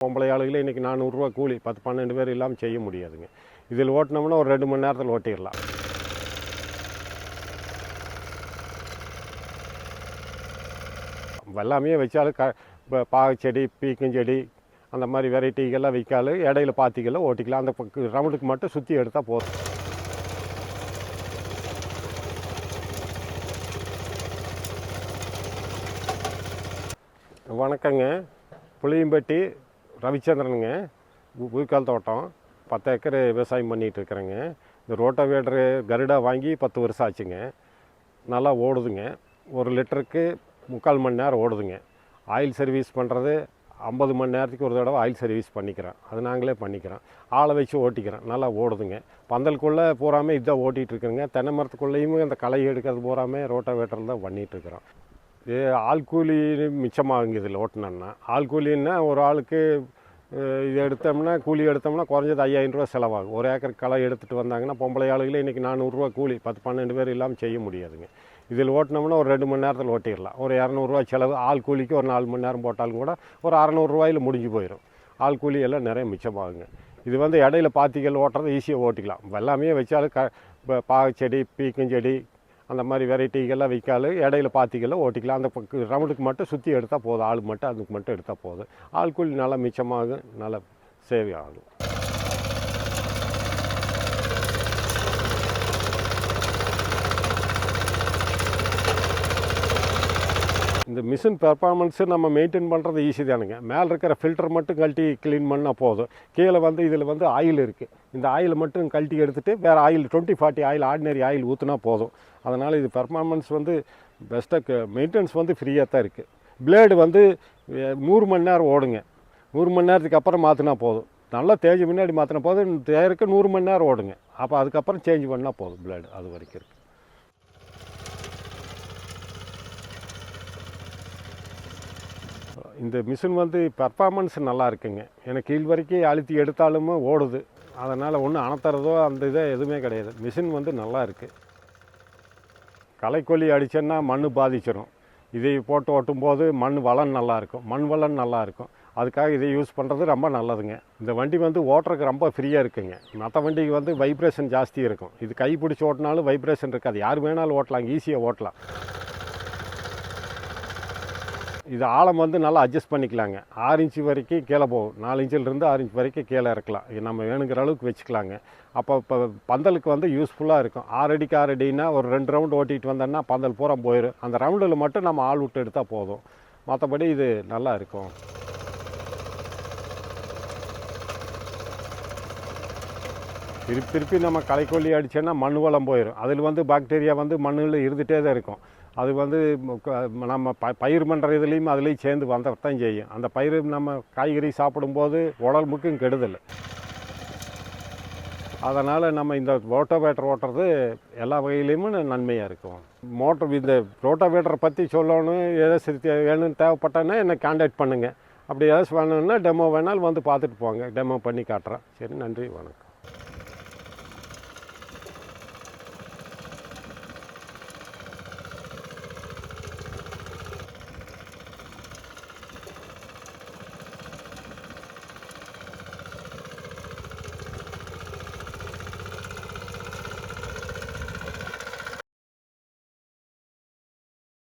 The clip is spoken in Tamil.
பொம்பளை ஆளுகளே இன்றைக்கி 400 ரூபா கூலி 10-12 பேர் இல்லாமல் செய்ய முடியாதுங்க. இதில் ஓட்டினோம்னா ஒரு 2 மணி நேரத்தில் ஓட்டிடலாம். எல்லாமே வச்சாலும் பாகச்செடி, பீக்கஞ்செடி அந்த மாதிரி வெரைட்டிகள்லாம் வைக்காலும் இடையில பாத்திக்கெல்லாம் ஓட்டிக்கலாம். அந்த ரவுண்டுக்கு மட்டும் சுற்றி எடுத்தால் போதும். வணக்கங்க, புளியம்பட்டி ரவிச்சந்திரனுங்க. ஊர்கால் தோட்டம் 10 ஏக்கர் விவசாயம் பண்ணிகிட்ருக்குறேங்க. இந்த ரோட்டாவேட்டரு கருடா வாங்கி 10 வருஷம் ஆச்சுங்க. நல்லா ஓடுதுங்க. 1 லிட்டருக்கு 3/4 மணி நேரம் ஓடுதுங்க. ஆயில் சர்வீஸ் பண்ணுறது 50 மணி நேரத்துக்கு ஒரு தடவை ஆயில் சர்வீஸ் பண்ணிக்கிறேன். அது நாங்களே பண்ணிக்கிறோம். ஆளை வச்சு ஓட்டிக்கிறேன். நல்லா ஓடுதுங்க. பந்தலுக்குள்ளே பூராமே இதான் ஓட்டிகிட்ருக்குறேங்க. தென்னை மரத்துக்குள்ளேயும் அந்த களை எடுக்கிறது பூராமே ரோட்டாவேட்டரில் தான் பண்ணிகிட்ருக்குறோம். இது ஆள் கூலி மிச்சமாகுங்க. இதில் ஓட்டினோன்னா ஆள் கூலின்னா ஒரு ஆளுக்கு இது எடுத்தோம்னா கூலி எடுத்தோம்னா குறைஞ்சது 5000 ரூபா செலவாகும். 1 ஏக்கர் களை எடுத்துகிட்டு வந்தாங்கன்னா பொம்பளை ஆளுகளே இன்றைக்கி 400 ரூபா கூலி 10-12 பேர் இல்லாமல் செய்ய முடியாதுங்க. இதில் ஓட்டினோம்னா ஒரு 2 மணி நேரத்தில் ஓட்டிடலாம். ஒரு 200 ரூபா செலவு. ஆள் கூலிக்கு ஒரு 4 மணி நேரம் போட்டாலும் கூட ஒரு 600 ரூபாயில் முடிஞ்சு போயிடும். ஆள் கூலி எல்லாம் நிறைய மிச்சமாகுங்க. இது இடையில பாத்திகள் ஓட்டுறது ஈஸியாக ஓட்டிக்கலாம். எல்லாமே வச்சாலும் பாகச்செடி, பீக்கஞ்செடி அந்த மாதிரி வெரைட்டிகள்லாம் வைக்காலும் இடையில பாத்திகளில் ஓட்டிக்கலாம். அந்த ரவுண்டுக்கு மட்டும் சுற்றி எடுத்தால் போதும். ஆள் மட்டும் அதுக்கு மட்டும் எடுத்தால் போதும். ஆள் கூலி நல்லா மிச்சமாகும், நல்லா சேவை ஆகும். இந்த மிஷின் பெர்ஃபார்மன்ஸு நம்ம மெயின்டைன் பண்ணுறது ஈஸி தானுங்க. மேலே இருக்கிற ஃபில்டர் மட்டும் கழட்டி க்ளீன் பண்ணால் போதும். கீழே இதில் ஆயில் இருக்குது. இந்த ஆயிலை மட்டும் கழட்டி எடுத்துகிட்டு வேறு ஆயில் 20-40 ஆயில் ஆர்டினரி ஆயில் ஊற்றினா போதும். அதனால் இது பெர்ஃபார்மன்ஸ் பெஸ்ட்டாக மெயின்டெனன்ஸ் ஃப்ரீயாக தான் இருக்குது. பிளேடு 100 மணி நேரம் ஓடுங்க. 100 மணி நேரத்துக்கு அப்புறம் மாற்றினா போதும். நல்லா தேஞ்சு முன்னாடி மாற்றினா போதும். தேருக்கு 100 மணி நேரம் ஓடுங்க. அப்போ அதுக்கப்புறம் சேஞ்ச் பண்ணால் போதும். பிளேடு அது வரைக்கும் இருக்குது. இந்த மிஷின் பெர்ஃபார்மன்ஸ் நல்லா இருக்குங்க. எனக்கு கீழ் வரைக்கும் அழுத்தி எடுத்தாலும் ஓடுது. அதனால் ஒன்றும் அணத்துறதோ அந்த இதோ எதுவுமே கிடையாது. மிஷின் நல்லா இருக்குது. களைக்கொல்லி அடித்தோன்னா மண் பாதிச்சிடும். இதை போட்டு ஓட்டும்போது மண் வளம் நல்லாயிருக்கும். மண் வளம் நல்லாயிருக்கும். அதுக்காக இதை யூஸ் பண்ணுறது ரொம்ப நல்லதுங்க. இந்த வண்டி ஓட்டுறதுக்கு ரொம்ப ஃப்ரீயாக இருக்குங்க. மற்ற வண்டிக்கு வைப்ரேஷன் ஜாஸ்தி இருக்கும். இது கை பிடிச்சி ஓட்டினாலும் வைப்ரேஷன் இருக்காது. யார் வேணாலும் ஓட்டலாம், ஈஸியாக ஓட்டலாம். இது ஆழம் நல்லா அட்ஜஸ்ட் பண்ணிக்கலாங்க. 6 இன்ச்சு வரைக்கும் கீழே போகும். 4 இன்ச்சிலிருந்து 6 இன்ச் வரைக்கும் கீழே இறக்கலாம். நம்ம வேணுங்கிற அளவுக்கு வச்சுக்கலாங்க. அப்போ பந்தலுக்கு யூஸ்ஃபுல்லாக இருக்கும். 6 அடிக்கு 6 அடின்னா ஒரு 2 ரவுண்டு ஓட்டிகிட்டு வந்தோன்னா பந்தல் பூரா போயிடும். அந்த ரவுண்டில் மட்டும் நம்ம ஆள் விட்டு எடுத்தால் போதும். மற்றபடி இது நல்லா இருக்கும். திருப்பி நம்ம களைக்கொல்லி அடித்தோன்னா மண் வளம் போயிடும். அதில் பாக்டீரியா மண்ணில் இருந்துகிட்டே தான் இருக்கும். அது நம்ம பயிர் பண்ணுற இதுலேயும் அதுலேயும் சேர்ந்து தான் செய்யும். அந்த பயிர் நம்ம காய்கறி சாப்பிடும்போது உடம்புக்கும் கெடுதல். அதனால் நம்ம இந்த ரோட்டாவேட்டர் ஓட்டுறது எல்லா வகையிலையும் நன்மையாக இருக்கும். இந்த ரோட்டாவேட்டரை பற்றி சொல்லணும், ஏதாச்சும் வேணும்னு தேவைப்பட்டேன்னா என்னை கான்டாக்ட் பண்ணுங்கள். அப்படி ஏதாச்சும் வேணும்னா டெமோ வேணாலும் பார்த்துட்டு போங்க. டெமோ பண்ணி காட்டுறேன். சரி, நன்றி, வணக்கம்.